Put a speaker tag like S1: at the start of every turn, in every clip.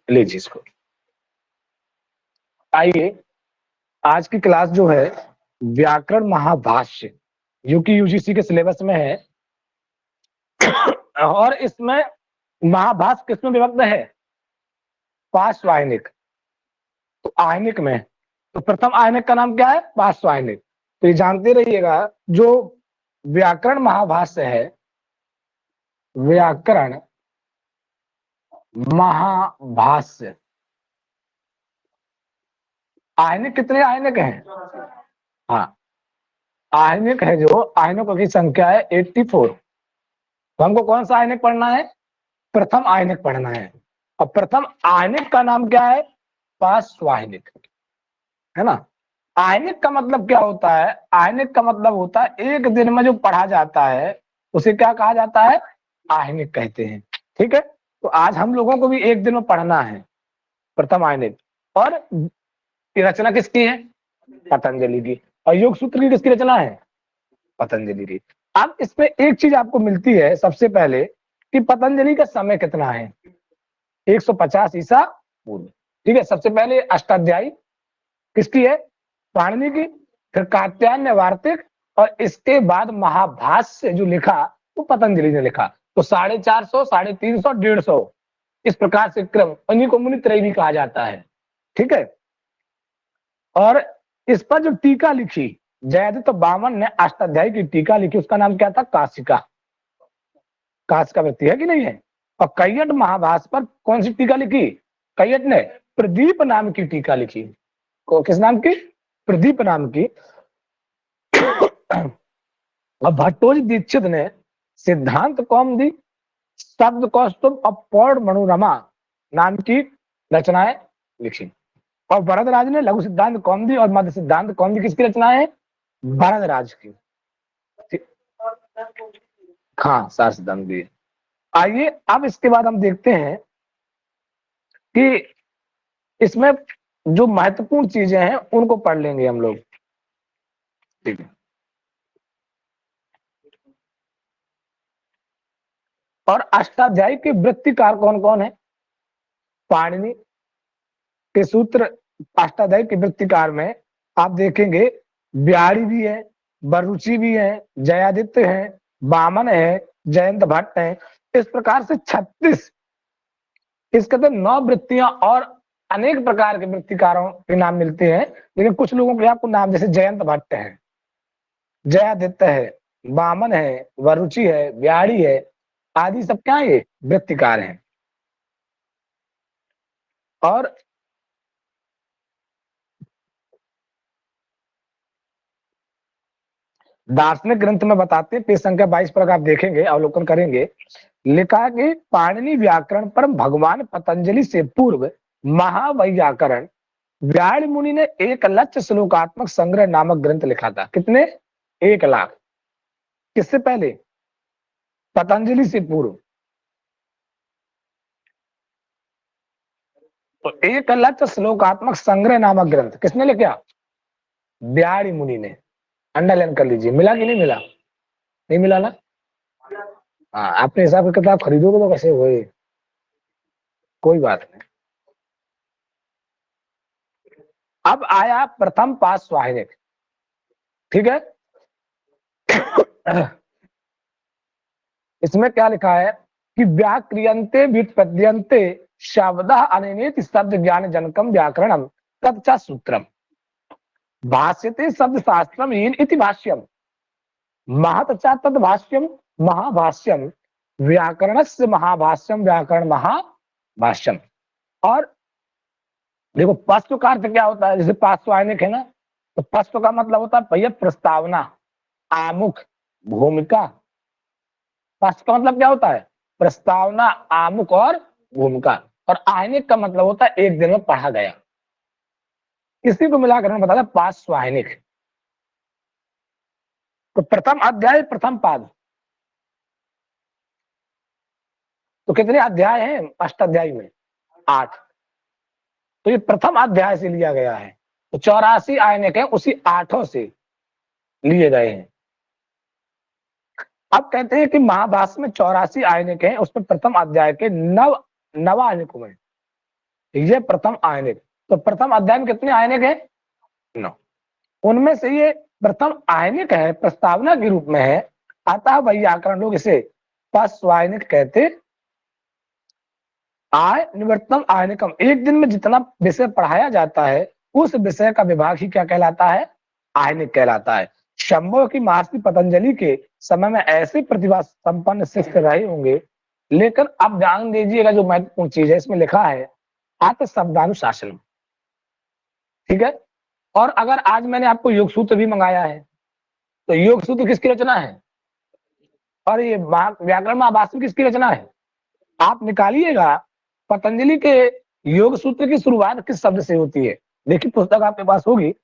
S1: लीजिए इसको। आइए, आज की क्लास जो है व्याकरण महाभाष्य, यूकी यूजीसी के सिलेबस में है, और इसमें महाभाष्य किसमें विभक्त है? पार्श्ववायनिक। तो आयनिक में, तो प्रथम आयनिक का नाम क्या है? पार्श्ववायनिक। तो ये जानते रहिएगा, जो व्याकरण महाभाष्य है, व्याकरण महाभाष्य, आयनिक कितने आयनिक हैं? हाँ, आयनिक है जो, आयनिकों की संख्या है 84। तो हमको कौन सा आयनिक पढ़ना है? प्रथम आयनिक पढ़ना है। और प्रथम आयनिक का नाम क्या है? पार्श्ववायनिक, है ना। आयनिक का मतलब क्या होता है? आयनिक का मतलब होता है एक दिन में जो पढ़ा जाता है उसे क्या कहा जाता है? आयनिक कहते हैं। ठीक है, तो आज हम लोगों को भी एक दिन में पढ़ना है प्रथम आयनिक। और ये रचना किसकी है? पतंजलि की। और योग सूत्र की किसकी रचना है? पतंजलि की। अब इसमें एक चीज आपको मिलती है सबसे पहले, कि पतंजलि का समय कितना है? 150 ईसा पूर्व। ठीक है, सबसे पहले अष्टाध्यायी किसकी है? पाणिनि की। फिर कात्यायन वार्तिक, और इसके बाद महाभाष्य जो लिखा वो पतंजलि ने लिखा। तो 450, 350, 150, इस प्रकार से क्रम, उन्हीं को मुनित्रयी भी कहा जाता है। ठीक है, और इस पर जो टीका लिखी जयादित्य बामन ने अष्टाध्यायी की टीका लिखी, उसका नाम क्या था? काशिका। काशिका वृत्ति है कि नहीं है? और कैयट महाभाष्य पर कौन सी टीका लिखी? कैयट ने प्रदीप नाम की टीका लिखी। किस नाम की? प्रदीप नाम की। और भट्टोजी दीक्षित ने सिद्धांत कौमुदी, शब्द कौस्तुभ और पौर्ण मनोरमा नाम की रचनाएं लिखी। और वरदराज ने लघु सिद्धांत कौमुदी और मध्य सिद्धांत कौमुदी किसकी रचनाएं है? वरदराज की। हाँ, सार सिद्धांत भी। आइए, अब इसके बाद हम देखते हैं कि इसमें जो महत्वपूर्ण चीजें हैं उनको पढ़ लेंगे हम लोग। ठीक है, और अष्टाध्यायी के वृत्तिकार कौन कौन है? पाणिनि के सूत्र अष्टाध्यायी के वृत्तिकार में आप देखेंगे ब्यारी भी है, बरुचि भी है, जयादित्य है, बामन है, जयंत भट्ट है। इस प्रकार से 36, इसके तो 9 वृत्तियां और अनेक प्रकार के वृत्तिकारों के नाम मिलते हैं। लेकिन कुछ लोगों के आपको नाम, जैसे जयंत भट्ट है, जयादित्य है, बामन है, वरुचि है, ब्यारी है, आदि सब क्या है? ये वृत्तिकार हैं। और दार्शनिक ग्रंथ में बताते हैं, पेज संख्या 22 पर आप देखेंगे, अवलोकन करेंगे, लिखा कि पाणिनि व्याकरण पर भगवान पतंजलि से पूर्व महावैयाकरण व्याड़ मुनि ने 1 लाख श्लोकात्मक संग्रह नामक ग्रंथ लिखा था। कितने? 1 लाख। किससे पहले? पतंजलि से पूर्व। तो 1 लाख श्लोकात्मक संग्रह नामक ग्रंथ किसने लिखा? व्याड़ मुनि ने। अंडरलाइन कर लीजिए। मिला कि नहीं मिला? नहीं मिला ना? हाँ, अपने हिसाब की किताब खरीदोगे तो कैसे हुए, कोई बात नहीं। अब आया प्रथम पार्श्ववायनिक। ठीक है, इसमें क्या लिखा है कि व्याक्रियन्ते व्युत्पद्यन्ते शब्दः अनेनेति शब्द ज्ञान जनकम व्याकरणम तच्च सूत्रम भाष्यते शब्द शास्त्रम येन इति भाष्यम महतच्च तद् भाष्यम महाभाष्यम व्याकरणस्य महाभाष्यम व्याकरण महाभाष्यम। और देखो, पश्च का अर्थ क्या होता है? जैसे पार्श्ववायनिक है ना, तो पश्च का मतलब होता है भैया प्रस्तावना, आमुख, भूमिका। पश्च का मतलब क्या होता है? प्रस्तावना, आमुख और भूमिका। और आयनिक का मतलब होता है एक दिन में पढ़ा गया। इसी को मिलाकर बता दें पार्श्ववायनिक। तो प्रथम अध्याय, प्रथम पाद, तो कितने अध्याय हैं अष्टाध्यायी में? 8। तो ये प्रथम अध्याय से लिया गया है। तो 84 आयनिक है, उसी 8 से लिए गए हैं। अब कहते हैं कि महाभाष्य में 84 आयनिक हैं, उस पर प्रथम अध्याय के 9 नवायनिकों में ये प्रथम आयनिक। तो प्रथम अध्याय में कितने आयनिक है? 9। उनमें से ये प्रथम आयनिक है, प्रस्तावना के रूप में है, अतः व्याकरण लोग इसे पश्वायनिक कहते। आय निवर्तनम आयनिकम, एक दिन में जितना विषय पढ़ाया जाता है उस विषय का विभाग ही क्या कहलाता है? आयनिक कहलाता है। शंभु की महर्षि पतंजलि के समय में ऐसे प्रतिभा संपन्न शिष्य रहे होंगे, लेकिन अब ध्यान दीजिएगा जो महत्वपूर्ण चीज है, इसमें लिखा है आत्म शब्दानुशासन। ठीक है। और अगर आज मैंने आपको योग सूत्र भी मंगाया है, तो योग सूत्र किसकी रचना है? और ये व्याकरण महाभाष्य किसकी रचना है? आप निकालिएगा पतंजलि के योग सूत्र की शुरुआत किस शब्द से होती है? देखिए पुस्तक आपके पास होगी,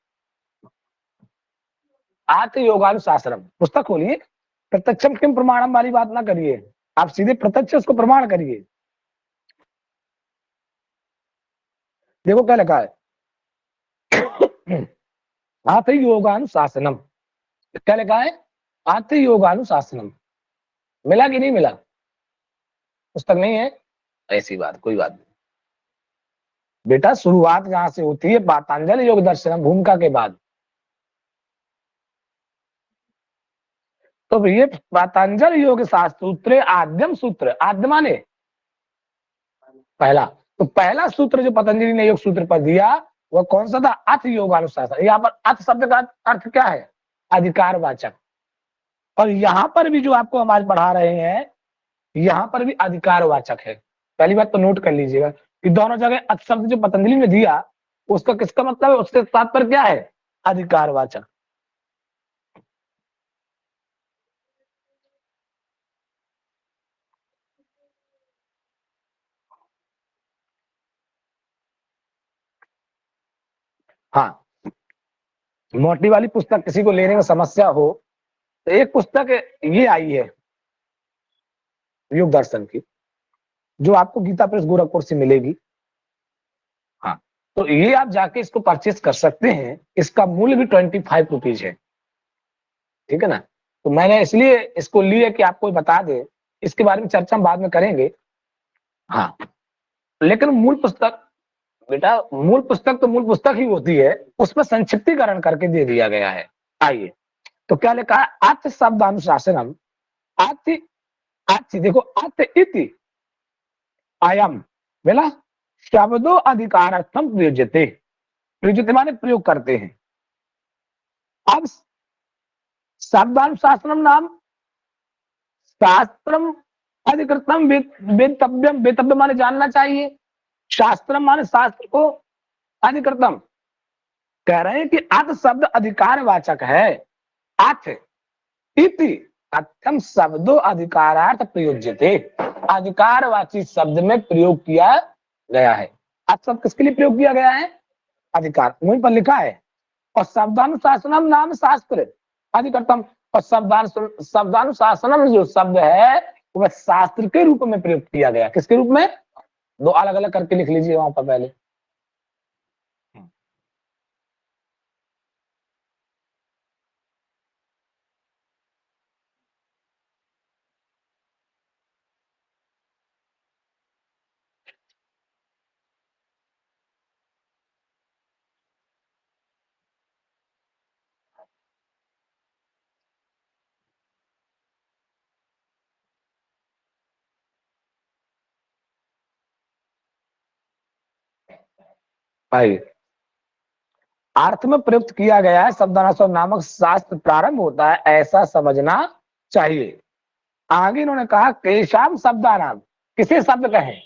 S1: आत्म योगानुशासनम, पुस्तक खोलिए। प्रत्यक्षम किम प्रमाणम वाली बात ना करिए, आप सीधे प्रत्यक्ष उसको प्रमाण करिए। देखो क्या लिखा है, आत्म योगानुशासनम। क्या लिखा है? आत्म योगानुशासनम। मिला कि नहीं मिला? पुस्तक नहीं है? ऐसी बात, कोई बात नहीं बेटा, शुरुआत जहां से होती है पातंजलि योग दर्शनम भूमिका के बाद। तो ये पातंजलि योग शास्त्र सूत्र आद्यम सूत्र, आद्य माने पहला, तो पहला सूत्र जो पतंजलि ने योग सूत्र पर दिया वह कौन सा था? अथ योगानुशासन। यहाँ पर अथ शब्द का अर्थ क्या है? अधिकारवाचक। और यहाँ पर भी जो आपको हमारे पढ़ा रहे हैं, यहाँ पर भी अधिकारवाचक है। पहली बात तो नोट कर लीजिएगा कि दोनों जगह अथ शब्द जो पतंजलि ने दिया उसका किसका मतलब है? उसके तात्पर्य क्या है? अधिकारवाचक। हाँ, मोटी वाली पुस्तक किसी को लेने में समस्या हो तो एक पुस्तक ये आई है योग दर्शन की, जो आपको गीता प्रेस गोरखपुर से मिलेगी। हाँ, तो ये आप जाके इसको परचेस कर सकते हैं। इसका मूल्य भी 25 रुपीज है। ठीक है ना? तो मैंने इसलिए इसको लिया कि आपको बता दे, इसके बारे में चर्चा हम बाद में करेंगे। हाँ, लेकिन मूल पुस्तक बेटा, मूल पुस्तक तो मूल पुस्तक ही होती है, उसमें संक्षिप्तीकरण करके दे दिया गया है। आइए, तो क्या लिखा है? आत्म शब्दानुशासनम। आत्म, आत्म देखो, आत्म इति अयम बोला शब्दों अधिकारार्थम प्रयोज्यते। प्रयोज्यते माने प्रयोग करते हैं। अब शब्दानुशासनम नाम शास्त्रम अधिकृतम वेतव्यम, वेतव्य माने जानना चाहिए, शास्त्रम माने शास्त्र को, अधिकृतम कह रहे हैं कि अथ शब्द अधिकारवाचक है। अथ इति अथम शब्दों अधिकारार्थ प्रयोज्यते, अधिकारवाची शब्द में प्रयोग किया गया है। अथ शब्द किसके लिए प्रयोग किया गया है? अधिकार, वहीं पर लिखा है। और शब्दानुशासनम नाम शास्त्र अधिकतम, और शब्दानुशासनम जो शब्द है वह शास्त्र के रूप में प्रयोग किया गया। किसके रूप में? दो अलग अलग करके लिख लीजिए वहां पर पहले। भाई, अर्थ में प्रयुक्त किया गया है शब्दानुशासन नामक शास्त्र प्रारंभ होता है, ऐसा समझना चाहिए। आगे इन्होंने कहा केशाम शब्दानाम, किसे शब्द कहें?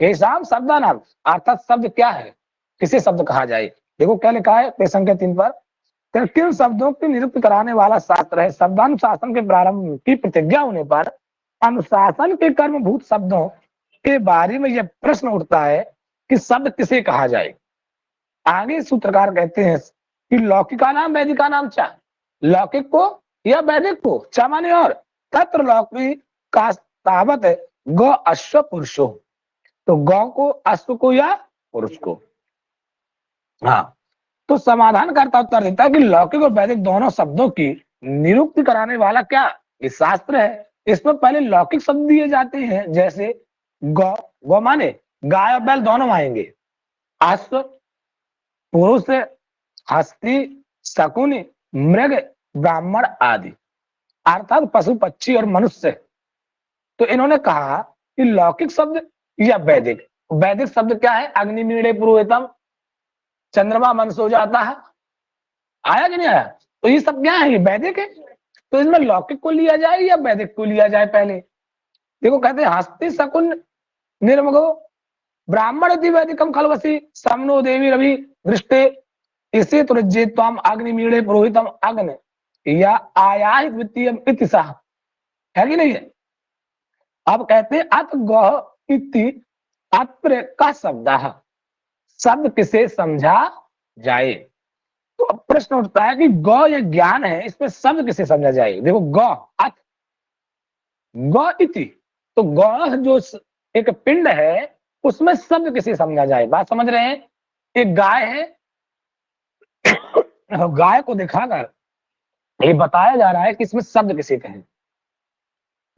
S1: केशाम शब्दानाम अर्थात शब्द क्या है, किसे शब्द कहा जाए। देखो क्या लिखा है पेज संख्या 3 पर, किन शब्दों की निरुक्त कराने वाला शास्त्र है। शब्दानुशासन के प्रारंभ की प्रतिज्ञा होने पर अनुशासन के कर्मभूत शब्दों के बारे में यह प्रश्न उठता है कि शब्द किसे कहा जाए। आगे सूत्रकार कहते हैं कि लौकिका नाम वैदिका नाम चा, लौकिक को या वैदिक को, चा माने और, तत्र लौकिक का तावत गौ अश्व पुरुषो, तो गौ को, अश्व को या पुरुष को। हाँ, तो समाधान करता उत्तर देता है कि लौकिक और वैदिक दोनों शब्दों की निरुक्ति कराने वाला क्या? ये शास्त्र है। इसमें पहले लौकिक शब्द दिए जाते हैं, जैसे गौ, गौ माने गाय और बैल दोनों आएंगे। अश्व, पुरुष, हस्ती, शकुनी, मृग, ब्राह्मण आदि, अर्थात पशु पक्षी और मनुष्य। तो इन्होंने कहा कि लौकिक शब्द या वैदिक। वैदिक शब्द क्या है? अग्निमीड़े पुरोहितम, चंद्रमा मंस हो जाता है, आया कि नहीं आया? तो ये सब क्या है? ये वैदिक है। तो इसमें लौकिक को लिया जाए या वैदिक को लिया जाए? पहले देखो, कहते हैं हस्ती शकुन निर्मगो ब्राह्मण इति वैदिकम खलवसी समनो देवी रवि दृष्टे इसे तुरजे त्वाम अग्निमीड़े पुरोहितम अग्न या आया द्वितीय इति सह, है कि नहीं है? अब कहते हैं अत गौ इति अत्र का शब्द, शब्द किसे समझा जाए? तो अब प्रश्न उठता है कि गौ ये ज्ञान है, इसमें शब्द किसे समझा जाए? देखो, गौ अथ गौ इति, तो गौ जो एक पिंड है उसमें शब्द किसे समझा जाए? बात समझ रहे हैं? एक गाय है, गाय को दिखाकर ये बताया जा रहा है कि इसमें शब्द किसे कहें।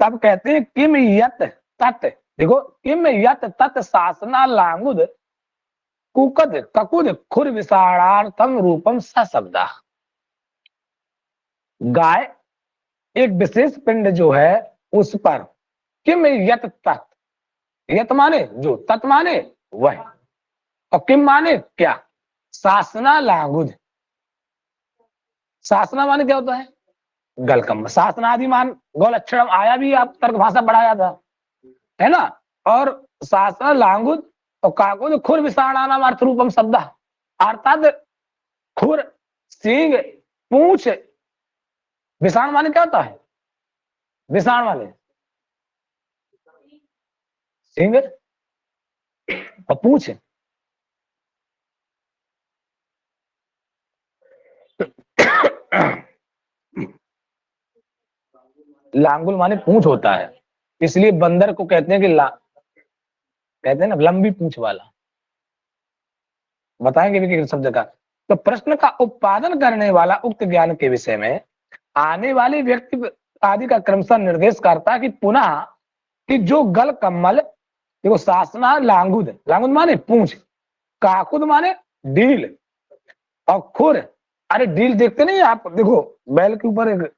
S1: तब कहते हैं किम यत तत्, देखो किम यत तत् शासना लांगुद कुकद ककुद खुर विसारार्थम रूपम सशब्दा। गाय एक विशेष पिंड जो है उस पर किम यत तत्, यत माने जो, तत् माने वह, और किम माने क्या, शासना लांगुद, शासना माने क्या होता है? गलकम, शासनादि मान गौ लक्षण आया भी, आप तर्क भाषा पढ़ाया था, है ना? और शासन लांगुद और काकुद खुर विसारणानाम अर्थ रूपम शब्द, अर्थात खुर, सींग, पूंछ, विसाण माने क्या होता है? विसाण माने सींग और पूंछ। लांगुल माने पूंछ होता है, इसलिए बंदर को कहते हैं कि कहते हैं ना लंबी पूंछ वाला। बताएंगे भी किस शब्द का। तो प्रश्न का उत्पादन करने वाला उक्त ज्ञान के विषय में आने वाले व्यक्ति आदि का क्रमशः निर्देश करता है कि पुनः कि जो गल कम्मल, देखो शासना लांगुद, लांगुद माने पूंछ, काकुद माने डील, और खुर, अरे डील देखते नहीं आप? देखो बैल के ऊपर एक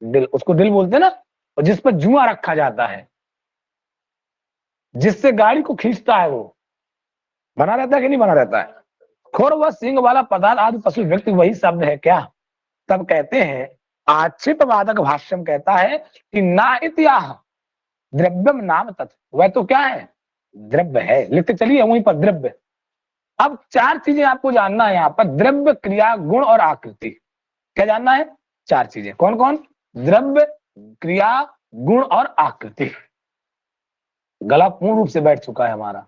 S1: डिल, उसको डिल बोलते हैं ना, और जिस पर जुआ रखा जाता है, जिससे गाड़ी को खींचता है, वो बना रहता है कि नहीं बना रहता है? खुर व सिंह वाला पदार्थ आदि पशु व्यक्ति वही शब्द है क्या? तब कहते हैं आक्षेप वादक भाष्यम कहता है कि ना इत्याह द्रव्यम नाम तत्व, वह तो क्या है? द्रव्य है। लिखते चलिए वहीं पर द्रव्य। अब चार चीजें आपको जानना है यहाँ पर, द्रव्य, क्रिया, गुण और आकृति। क्या जानना है? चार चीजें। कौन कौन? द्रव्य, क्रिया, गुण और आकृति। गला पूर्ण रूप से बैठ चुका है हमारा।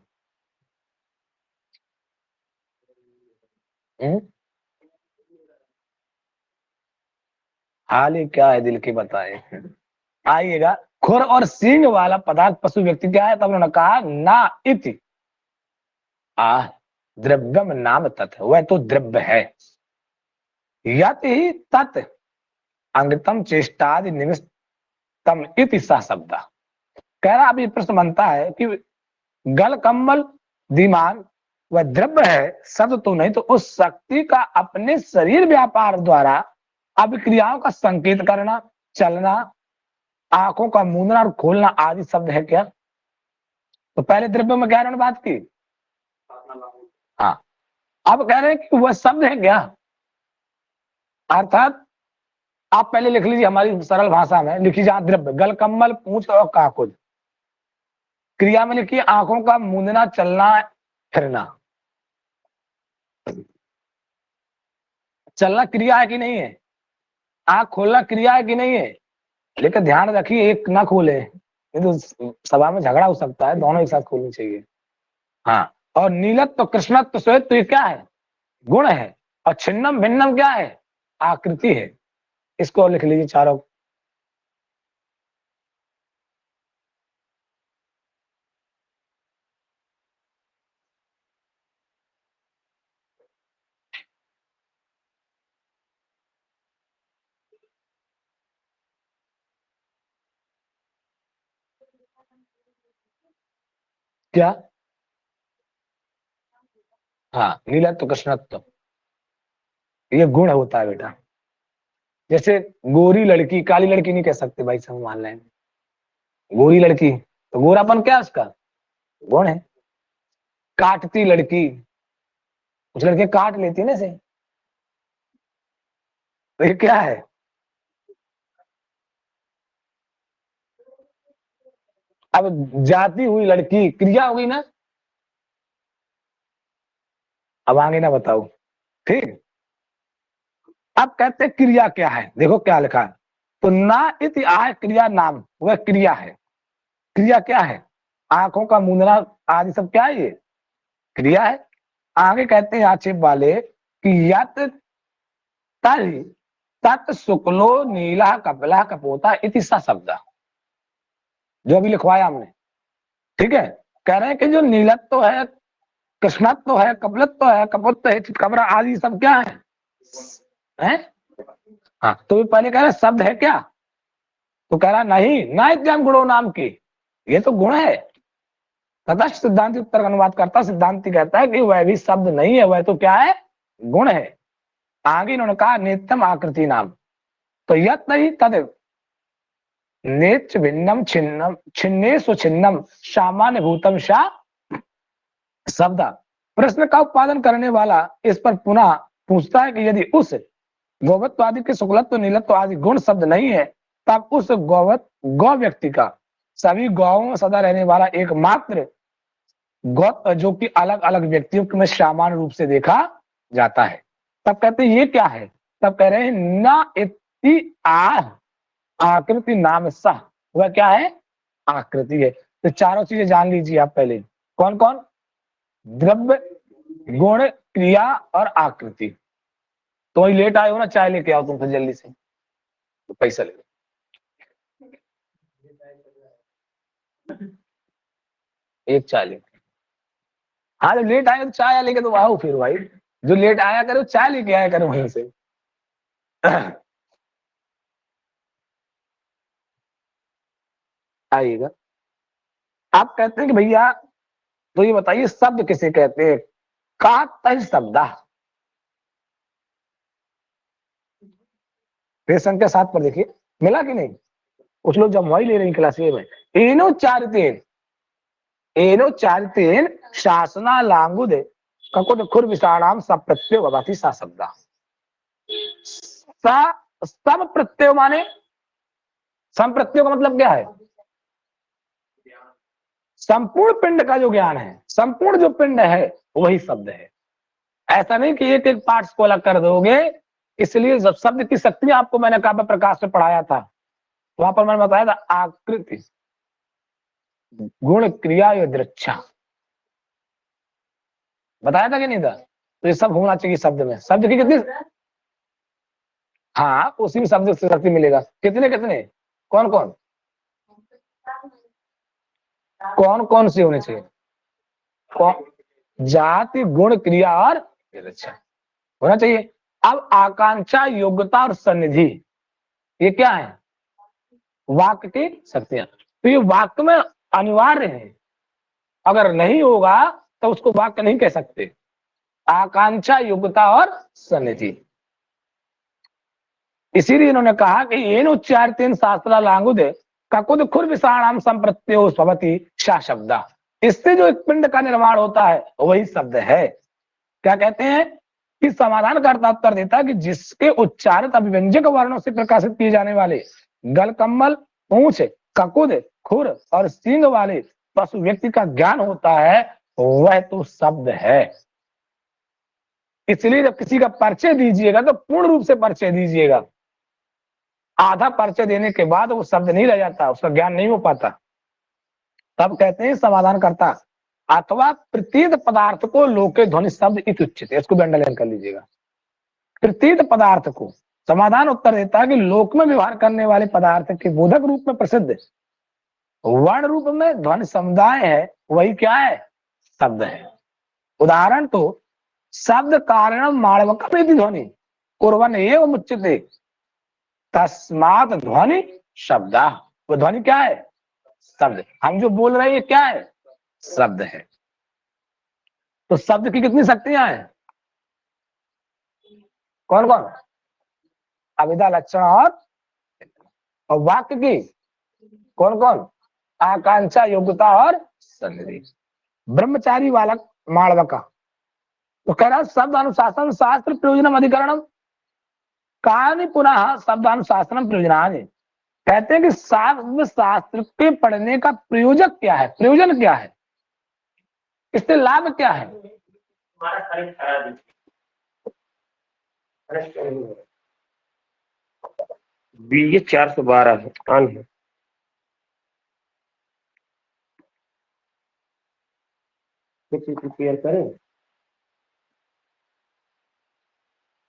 S1: हाल ही क्या है दिल की बताए। आइएगा, खुर और सींग वाला पदार्थ पशु व्यक्ति क्या है? तब उन्होंने कहा ना इति आ द्रव्यम नाम तत्, वह तो द्रव्य है। यत ही तत् अंगतम चेष्टादि निमित्तम इति सा शब्द। कह रहा, अभी प्रश्न बनता है कि गल कम्बल दिमाग वह द्रव्य है, शब्द तो नहीं, तो उस शक्ति का अपने शरीर व्यापार द्वारा अभिक्रियाओं का संकेत करना, चलना, आंखों का मूंदना और खोलना आदि शब्द है क्या? तो पहले द्रव्य में क्या इन्होंने बात की? हाँ, अब कह रहे हैं कि वह शब्द है क्या? अर्थात आप पहले लिख लीजिए, हमारी सरल भाषा में लिखी, जहां द्रव्य गल कम्बल पूंछ और काकुद, क्रिया में लिखिए आंखों का मूंदना, चलना, फिरना। चलना क्रिया है कि नहीं है? आंख खोलना क्रिया है कि नहीं है? लेकिन ध्यान रखिए, एक ना खोले, नहीं तो सभा में झगड़ा हो सकता है, दोनों एक साथ खोलनी चाहिए। हाँ, और नीलत्व, कृष्णत्व, श्वेत, तो ये क्या है? गुण है। और छिन्नम भिन्नम क्या है? आकृति है। इसको लिख लीजिए चारों। क्या? हाँ, नीलत्व कृष्णत्व, ये गुण होता है बेटा। जैसे गोरी लड़की काली लड़की नहीं कह सकते भाई, सब मान लें। गोरी लड़की तो गोरापन क्या है उसका? गुण है। काटती लड़की, कुछ लड़के काट लेती है ना इसे, तो ये क्या है? अब जाती हुई लड़की क्रिया होगी ना। अब आगे ना बताओ, ठीक। अब कहते हैं क्रिया क्या है, देखो क्या लिखा है। तो ना इति आय क्रिया नाम, वह क्रिया है। क्रिया क्या है? आंखों का मूंदना आदि सब क्या है? ये क्रिया है। आगे कहते हैं आक्षेप वाले कि यत तल तत् शुक्लो नीला कपिला कपोता इति स शब्द, जो अभी लिखवाया हमने, ठीक है। कह रहे हैं कि जो नीलत्व है, कृष्णत्व है, कपलत्व है, कपोत्व है, कबरा आदि सब क्या है? हैं? हाँ, तो पहले कह रहे शब्द है क्या? तो कह रहा नहीं, ना इत्याम गुणों नाम की, ये तो गुण है। तथा सिद्धांति उत्तर का अनुवाद करता, सिद्धांति कहता है कि वह भी शब्द नहीं है, वह तो क्या है? गुण है। आगे इन्होंने कहा नित्यम आकृति नाम, तो यत नहीं तद नेत्र भिन्नम छिन्नम छिन्ने सुछिन्नम सामान्य भूतम शा शब्द। प्रश्न का उत्पादन करने वाला इस पर पुनः पूछता है कि यदि उस गौवत्व आदि के शुक्लत्व नीलत्व आदि गुण शब्द नहीं है, तब उस गौ व्यक्ति का सभी गौओं में सदा रहने वाला एकमात्र गौ जो कि अलग अलग व्यक्तियों में सामान्य रूप से देखा जाता है। तब कहते हैं ये क्या है? तब कह रहे हैं न इति आकृति नाम सह, वह क्या है? आकृति है। तो चारों चीजें जान लीजिए आप पहले, कौन कौन? द्रव्य, गुण, क्रिया और आकृति। तो वही लेट आए हो ना, चाय लेके आओ तुम फिर जल्दी से, तो पैसा ले लो। एक चाय ले। हाँ, जब लेट आए तो चाय लेके तो आओ फिर भाई, जो लेट आया करो चाय लेके आया करो वहीं से। आइएगा। आप कहते हैं कि भैया तो ये बताइए शब्द किसे कहते हैं? का तय शब्द, फिर संख्या 7 पर देखिए, मिला कि नहीं? कुछ लोग जब वही ले रहे हैं क्लास में। एनो चारतेन, एनो चारतेन शासना लांगुद ककुद खुर विषाणाम सब प्रत्यय भवति सा शब्द। सब प्रत्यय माने, सम प्रत्यय का मतलब क्या है? संपूर्ण पिंड का जो ज्ञान है, संपूर्ण जो पिंड है वही शब्द है। ऐसा नहीं कि एक एक पार्ट्स को अलग कर दोगे। इसलिए जब शब्द की शक्ति आपको मैंने काव्य प्रकाश में पढ़ाया था, वहां पर मैंने बताया था आकृति, गुण, क्रिया या दृक्षा, बताया था कि नहीं था? तो ये सब होना चाहिए शब्द में। शब्द की कितनी, हाँ उसी में शब्द से शक्ति मिलेगा। कितने कितने, कौन कौन, कौन कौन से होने चाहिए? कौन? जाति, गुण, क्रिया और दृक्षा होना चाहिए। अब आकांक्षा, योग्यता और सन्निधि, ये क्या है? वाक्य की शक्तियां। तो ये वाक्य में अनिवार्य है, अगर नहीं होगा तो उसको वाक्य नहीं कह सकते। आकांक्षा, योग्यता और सन्निधि। इसीलिए इन्होंने कहा कि येन उच्चारतेन शास्त्रा लांगुद ककुद खुर विषाणाम संप्रत्यो भवति सा शब्द। इससे जो एक पिंड का निर्माण होता है वही शब्द है। क्या कहते हैं कि समाधान करता उत्तर देता है कि जिसके उच्चारित अभिव्यंजक वर्णों से प्रकाशित किए जाने वाले गलकम्बल, पूंछ, ककुद, खुर और सींग वाले पशु व्यक्ति का ज्ञान होता है, वह तो शब्द है। इसलिए जब किसी का परिचय दीजिएगा तो पूर्ण रूप से परिचय दीजिएगा। आधा परिचय देने के बाद वो शब्द नहीं रह जाता, उसका ज्ञान नहीं हो पाता। तब कहते हैं समाधान करता अथवा प्रतीत पदार्थ को लोके ध्वनि शब्द इत उच्यते, इसको भी अंडरलाइन कर लीजिएगा। प्रतीत पदार्थ को, समाधान उत्तर देता है कि लोक में व्यवहार करने वाले पदार्थ के बोधक रूप में प्रसिद्ध वर्ण रूप में ध्वनि समुदाय है, वही क्या है? शब्द है। उदाहरण तो शब्द कारण माणवक ध्वनि कुर्वन् एव मुच्यते तस्मात् ध्वनि शब्द। वो ध्वनि क्या है? शब्द। हम जो बोल रहे हैं क्या है? शब्द है। तो शब्द की कितनी शक्तियां हैं? कौन कौन? अभिधा, लक्षण और वाक्य की कौन कौन? आकांक्षा, योग्यता और संधि। ब्रह्मचारी बालक मालवका तो कह रहा शब्द अनुशासन शास्त्र प्रयोजनम अधिकरणम कहानी पुनः शब्दानुशासन प्रयोजनानि। कहते हैं कि शब्द शास्त्र के पढ़ने का प्रयोजक क्या है, प्रयोजन क्या है, इससे लाभ क्या है?
S2: ये 412 है, कान है। क्लियर करें,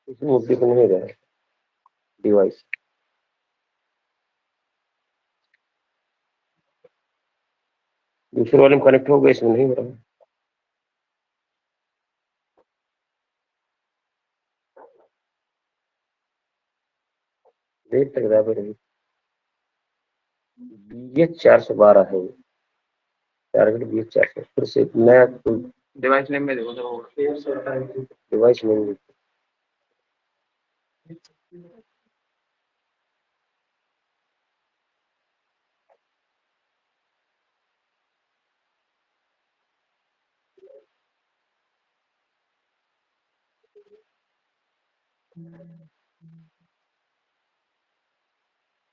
S2: इसमें मुद्दे को नहीं रहा डिवाइस। दूसरे वाले में कनेक्ट हो गया, इसमें नहीं हो रहा। देर तक बराबर है। ये 412 है, टारगेट BH 400। फिर से नया डिवाइस नेम में देखो, डिवाइस नेम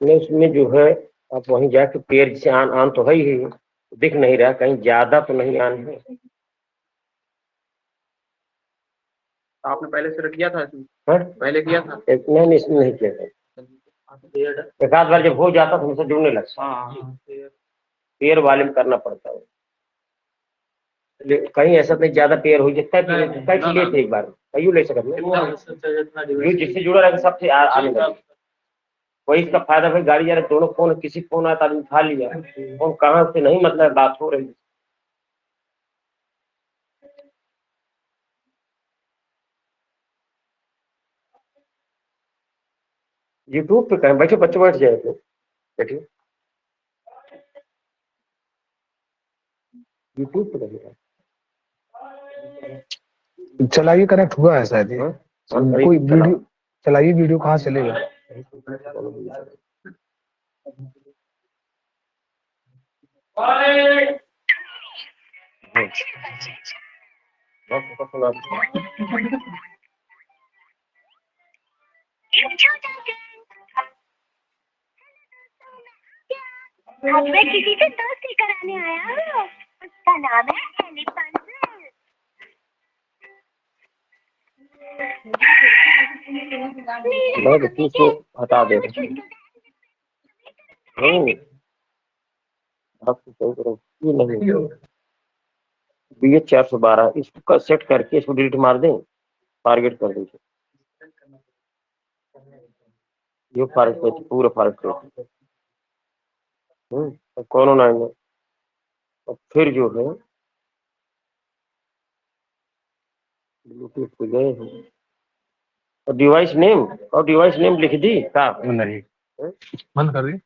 S2: इसमें जो है, आप वहीं जाके पेड़ से आन आन तो है ही, दिख नहीं रहा, कहीं ज्यादा तो नहीं आन है।
S3: आपने पहले से किया था इसमें?
S2: हाँ?
S3: पहले किया था?
S2: नहीं, इसमें नहीं किया था। एक आध बार जब हो जाता तो मुझसे जुड़ने लगता। पेड़ वाले में करना पड़ता है, कहीं ऐसा नहीं ज्यादा पेड़ हो जाता है। कई लिए थे एक बार, कई ले सकते जो जिससे जुड़ा रहेगा सबसे आने लगे। वही इसका फायदा भाई, गाड़ी जा रहे दोनों फोन, किसी फोन आता आदमी उठा लिया, फोन कहाँ से नहीं, मतलब बात हो रही। यूट्यूब पे कहें बैठे, बच्चे बैठ जाए तो बैठिए, यूट्यूब पे कहेगा।
S1: चलाइए, कनेक्ट हुआ है शायद ये। कोई वीडियो चलाइए, वीडियो कहाँ चलेगा?
S4: मैं किसी से दोस्ती कराने आया हूँ, उसका नाम है एलिफेंट।
S2: तो हटा दे। नहीं, BH 412 इसको सेट करके इसको डिलीट मार दें, टारगेट कर दें, ये फारग पे पूरा फारग पे। कौन होना है? और फिर जो है ब्लूटूथ पे गए हैं, और डिवाइस नेम लिख दी का
S1: नहीं, बंद कर दी।